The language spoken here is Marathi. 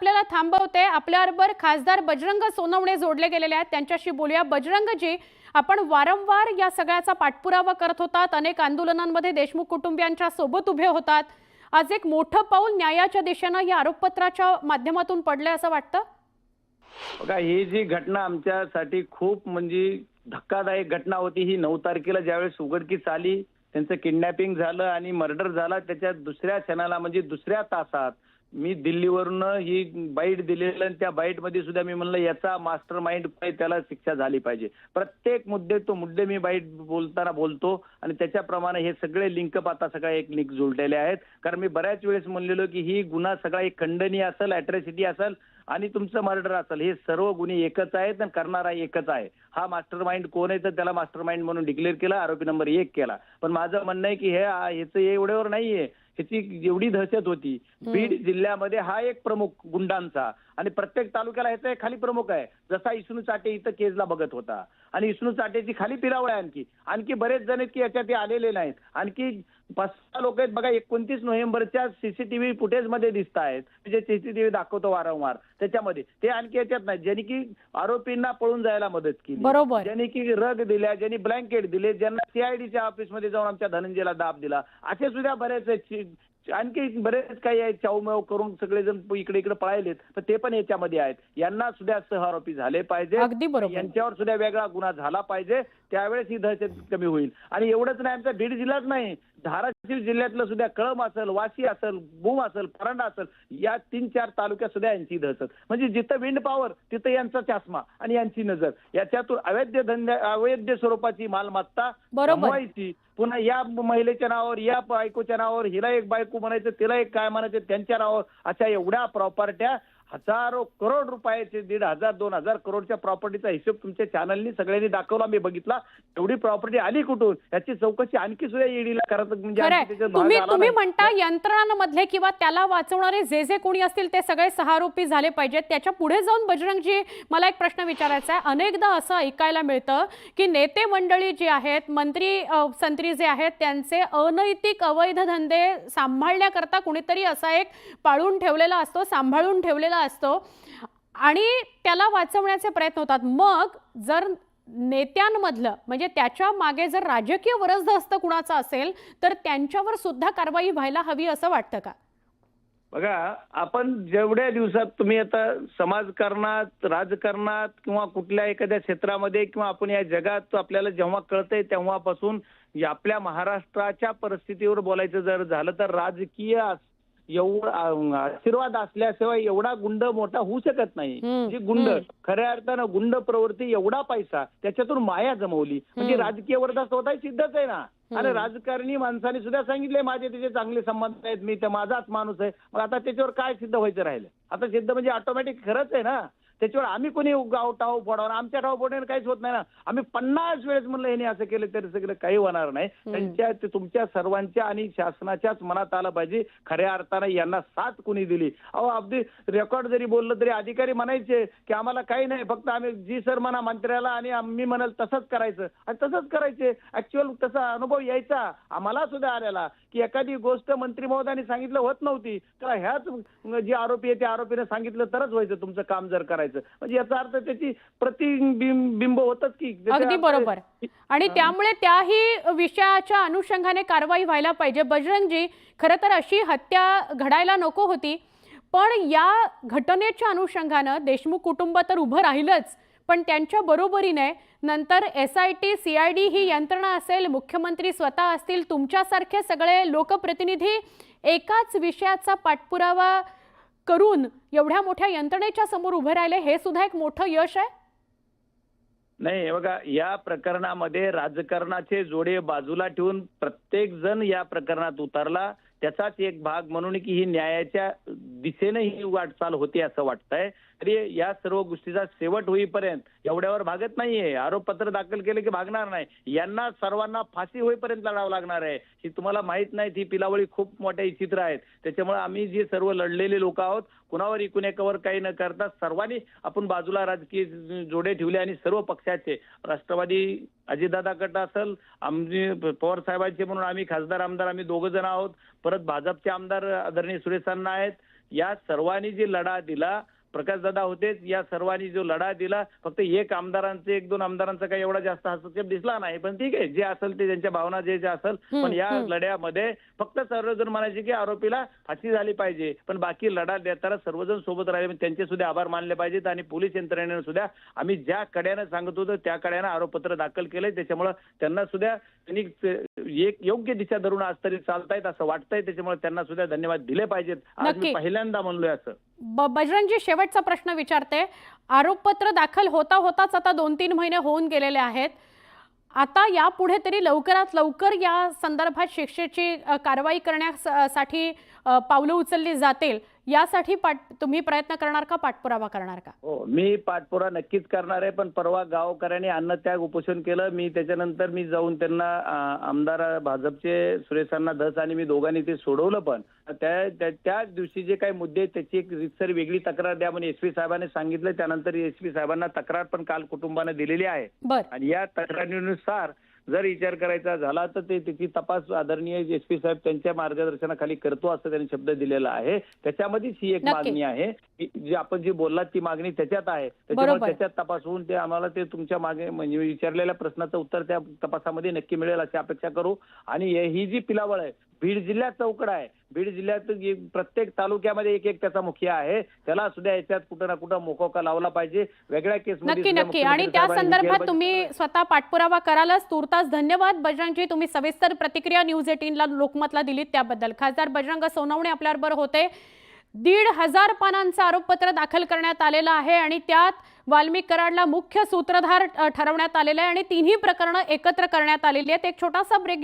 आपल्याला थांबवते. आपल्याबरोबर खासदार बजरंग सोनवणे जोडले गेलेले आहेत, त्यांच्याशी बोलूया. बजरंगजी, आपण वारंवार या सगळ्याचा पाठपुरावा करत होतात, अनेक आंदोलनांमध्ये देशमुख कुटुंबियांच्या सोबत उभे होतात. आज एक मोठं पाऊल न्यायाच्या दिशेनं या आरोपपत्राच्या माध्यमातून पडलंय असं वाटतं? बघा, ही जी घटना आमच्यासाठी खूप म्हणजे धक्कादायक घटना होती. ही 9 तारखेला ज्यावेळेस उघडकीस आली, त्यांचं किडनॅपिंग झालं आणि मर्डर झाला, त्याच्या दुसऱ्या क्षणाला म्हणजे दुसऱ्या तासात मी दिल्लीवरून ही बाईट दिलेलं आणि त्या बाईटमध्ये सुद्धा मी म्हणलं याचा मास्टर माइंड काय, त्याला शिक्षा झाली पाहिजे. प्रत्येक मुद्दे मी बाईट बोलताना बोलतो आणि त्याच्याप्रमाणे हे सगळे लिंकअप आता सगळे एक लिंक जुळलेले आहेत. कारण मी बऱ्याच वेळेस म्हणलेलो की ही गुन्हा सगळा एक खंडनीय असेल, अॅट्रॉसिटी असेल आणि तुमचं मर्डर असेल, हे सर्व गुन्हे एकच आहेत आणि करणारा एकच आहे. हा मास्टर माइंड कोण आहे तर त्याला मास्टर माइंड म्हणून डिक्लेअर केला, आरोपी नंबर 1 केला. पण माझं म्हणणं आहे की ह्याचं एवढ्यावर नाहीये. ह्याची एवढी दहशत होती. बीड जिल्ह्यामध्ये हा एक प्रमुख गुंडांचा आणि प्रत्येक तालुक्याला ह्याचा एक खाली प्रमुख आहे. जसा विष्णू चाटे इथं केजला बघत होता आणि विष्णू चाटेची खाली पिरावळ आहे. आणखी बरेच जण आहेत की याच्यात ते आलेले नाहीत. आणखी 5-6 लोक आहेत बघा. 29 नोव्हेंबरच्या सीसीटीव्ही फुटेजमध्ये दिसत आहेत, जे सीसीटीव्ही दाखवतो वारंवार, त्याच्यामध्ये ते आणखी याच्यात नाही. ज्यांनी की आरोपींना पळून जायला मदत केली, बरोबर. ज्यांनी की रग दिल्या, ज्यांनी ब्लँकेट दिले, ज्यांना सीआयडीच्या ऑफिसमध्ये जाऊन आमच्या धनंजयला दाब दिला, असे सुद्धा बरेच आहेत. आणखी बरेच काही आहेत, चाऊमाऊ करून सगळेजण इकडे इकडे पळायलेत, तर ते पण याच्यामध्ये आहेत. यांना सुद्धा सहआरोपी झाले पाहिजे. अगदी बरोबर. यांच्यावर सुद्धा वेगळा गुन्हा झाला पाहिजे. त्यावेळेस ही दहशत कमी होईल. आणि एवढंच नाही, आमचा बीड जिल्हाच नाही, धाराशिव जिल्ह्यातलं सुद्धा कळंब असेल, वाशी असेल, भूम असेल, परांडा असेल, या 3-4 तालुक्यात सुद्धा यांची दहशत. म्हणजे जिथं विंड पॉवर तिथं यांचा चष्मा आणि यांची नजर. याच्यातून अवैध स्वरूपाची मालमत्ता गमवायची, पुन्हा या महिलेच्या नावावर, या बायकोच्या नावावर, हिला एक बायको म्हणायचं, तिला एक काय म्हणायचं, त्यांच्या नावावर अशा एवढ्या प्रॉपर्ट्या, हजारो करोड रुपयाचे, 1,500-2,000 करोडच्या प्रॉपर्टीचा हिशोब तुमच्या चॅनलनी सगळ्यांनी दाखवला, मी बघितला. एवढी प्रॉपर्टी आली कुठून, याची चौकशी आणखी सुद्धा ईडीला करत म्हणजे तुम्ही म्हणता यंत्रणांमधले किंवा त्याला वाचवणारे जे कोणी असतील ते सगळे सहारोपी झाले पाहिजेत. त्याच्या पुढे जाऊन बजरंगजी, मला एक प्रश्न विचारायचा आहे. अनेकदा असं ऐकायला मिळतं की नेते मंडळी जी आहेत, मंत्री संत्री जे आहेत, त्यांचे अनैतिक अवैध धंदे सांभाळण्याकरता कुणीतरी असा एक पाळून ठेवलेला असतो, सांभाळून ठेवलेला असतो आणि त्याला वाचवण्याचे प्रयत्न होतात. मग जर नेत्यांमधलं म्हणजे त्याच्या मागे जर राजकीय वरसदस्त कुणाचा असेल तर त्यांच्यावर सुद्धा कारवाई व्हायला हवी असं वाटतं का? बघा, आपण जेवढ्या दिवसात तुम्ही आता समाजकारणात, राजकारणात किंवा कुठल्या एखाद्या क्षेत्रामध्ये किंवा आपण या जगात आपल्याला जेव्हा कळतंय तेव्हापासून आपल्या महाराष्ट्राच्या परिस्थितीवर बोलायचं जर झालं तर राजकीय एवढा आशीर्वाद असल्याशिवाय एवढा गुंड मोठा होऊ शकत नाही. जी गुंड खऱ्या अर्थानं गुंड प्रवृत्ती, एवढा पैसा, त्याच्यातून माया जमवली म्हणजे राजकीय वरदस्त होता सिद्धच आहे ना. आणि राजकारणी माणसाने सुद्धा सांगितले माझे त्याचे चांगले संबंध आहेत, मी तर माझाच माणूस आहे. मग आता त्याच्यावर काय सिद्ध व्हायचं राहिलं? आता सिद्ध म्हणजे ऑटोमॅटिक खरंच आहे ना. त्याच्यावर आम्ही कोणी टाव फोडावं, आमच्या टाव फोडण्याने काहीच होत नाही ना. आम्ही 50 वेळेस म्हणलं यांनी असं केलं तरी सगळं काही होणार नाही. त्यांच्या तुमच्या सर्वांच्या आणि शासनाच्याच मनात आलं पाहिजे खऱ्या अर्थानं यांना साथ कोणी दिली. अहो, अगदी रेकॉर्ड जरी बोललं तरी अधिकारी म्हणायचे की आम्हाला काही नाही, फक्त आम्ही जी सर म्हणा मंत्र्याला आणि आम्ही म्हणाल तसंच करायचं आणि तसंच करायचे. ऍक्च्युअल तसा अनुभव यायचा आम्हाला सुद्धा आलेला की एखादी गोष्ट मंत्री महोदयांनी सांगितलं होत नव्हती तर ह्याच जे आरोपी आहे त्या आरोपीने सांगितलं तरच व्हायचं तुमचं काम जर करायचं. म्हणजे याचा अर्थ त्याची प्रतिबिंब होतच की. अगदी बरोबर. आणि त्यामुळे त्याही विषयाच्या अनुषंगाने कारवाई व्हायला पाहिजे. बजरंगजी, खरं तर अशी हत्या घडायला नको होती, पण या घटनेच्या अनुषंगानं देशमुख कुटुंब तर उभं राहिलंच, पण त्यांच्या बरोबरीने नंतर SIT, CID ही यंत्रणा असेल, मुख्यमंत्री स्वतः असतील, तुमच्यासारखे सगळे लोकप्रतिनिधी एकाच विषयाचा पाठपुरावा करून एवढ्या मोठ्या यंत्रणेच्या समोर उभे राहिले, हे सुद्धा एक मोठं यश आहे. नाही बघा, या प्रकरणामध्ये राजकारणाचे जोडे बाजूला ठेवून प्रत्येक जण या प्रकरणात उतरला. त्याचाच एक भाग म्हणून की ही न्यायाच्या दिशेने ही वाटचाल होती असं वाटतंय. तरी या सर्व गोष्टीचा शेवट होईपर्यंत एवढ्यावर भागत नाहीये. आरोपपत्र दाखल केले की भागणार नाही. यांना सर्वांना फाशी होईपर्यंत लढावं लागणार आहे. ही तुम्हाला माहित नाही, ती पिलावळी खूप मोठ्या चित्र आहेत. त्याच्यामुळे आम्ही जे सर्व लढलेले लोक आहोत, कुणावर इकून एकावर काही न करता सर्वांनी आपण बाजूला राजकीय जोडे ठेवले आणि सर्व पक्षाचे, राष्ट्रवादी अजितदादा गट असेल, आमचे पवार साहेबांचे म्हणून आम्ही खासदार आमदार आम्ही 2 जण आहोत, परत भाजपचे आमदार आदरणीय सुरेश अण्णा आहेत, या सर्वांनी जे लढा दिला, प्रकाशदादा होते, या सर्वांनी जो लढा दिला, फक्त एक दोन आमदारांचा काही एवढा जास्त हस्तक्षेप दिसला नाही, पण ठीक आहे, जे असेल ते त्यांच्या भावना जे असेल, पण या लढ्यामध्ये फक्त सर्वजण म्हणायचे की आरोपीला फाशी झाली पाहिजे, पण बाकी लढा देताना सर्वजण सोबत राहिले, त्यांचे सुद्धा आभार मानले पाहिजेत. आणि पोलीस यंत्रणेने सुद्धा आम्ही ज्या कड्यानं सांगत होतो त्या कड्यानं आरोपपत्र दाखल केलंय, त्याच्यामुळे त्यांना सुद्धा त्यांनी एक योग्य दिशा धरून आज तरी चालतायत असं वाटतंय, त्याच्यामुळे त्यांना सुद्धा धन्यवाद दिले पाहिजेत. आज मी नक्की. पहिल्यांदा म्हणलोय असं. बजरंगजी, शेवटचा प्रश्न विचारते. आरोपपत्र दाखल होता होताच आता 2-3 महिने होऊन गेलेले आहेत. आता यापुढे तरी लवकरात लवकर या संदर्भात शिक्षेची कारवाई करण्यासाठी पावलं उचलली जातील, यासाठी तुम्ही प्रयत्न करणार का, पाठपुरावा करणार का? हो, मी पाठपुरावा नक्कीच करणार आहे, पण परवा गावकऱ्यांनी अन्नत्याग उपोषण केलं. मी त्याच्यानंतर मी जाऊन त्यांना आमदार भाजपचे सुरेशांना धस आणि मी दोघांनी ते सोडवलं, पण त्याच दिवशी जे काही मुद्दे त्याची एक रितसर वेगळी तक्रार द्या म्हणून एसपी साहेबांनी सांगितलं. त्यानंतर एसपी साहेबांना तक्रार पण काल कुटुंबाने दिलेली आहे. आणि या तक्रारीनुसार जर विचार करायचा झाला तर त्याची तपास आदरणीय एसपी साहेब त्यांच्या मार्गदर्शनाखाली करतो असं त्यांनी शब्द दिलेला आहे. त्याच्यामध्येच ही एक मागणी आहे, जी आपण जी बोललात ती मागणी त्याच्यात आहे. त्याच्यामुळे त्याच्यात तपास होऊन ते आम्हाला ते तुमच्या मागे म्हणजे विचारलेल्या प्रश्नाचं उत्तर त्या तपासामध्ये नक्की मिळेल अशी अपेक्षा करू. आणि ही जी पिलावळ आहे, बीड जिल्ह्यात चौकड आहे. बीड जिल्ह्यात प्रत्येक तालुक्यामध्ये एक त्याचा मुखिया आहे, त्याला सुद्धा याच्यात कुठं ना कुठं मोकोका लावला पाहिजे. वेगळ्या केसमध्ये नक्की. आणि त्या संदर्भात तुम्ही स्वतः पाठपुरावा करालच. तुर्तास धन्यवाद बजरंगजी, तुम्ही सविस्तर प्रतिक्रिया न्यूज 18ला लोकमतला दिलीत त्याबद्दल. खासदार बजरंग सोनवणे आपल्याबरोबर होते. 1,500 पानांचं आरोपपत्र दाखल करण्यात आलेलं आहे आणि त्यात वाल्मिक कराडला मुख्य सूत्रधार ठरवण्यात आलेलं आहे आणि तिन्ही प्रकरणं एकत्र करण्यात आलेली आहेत. एक छोटासा ब्रेक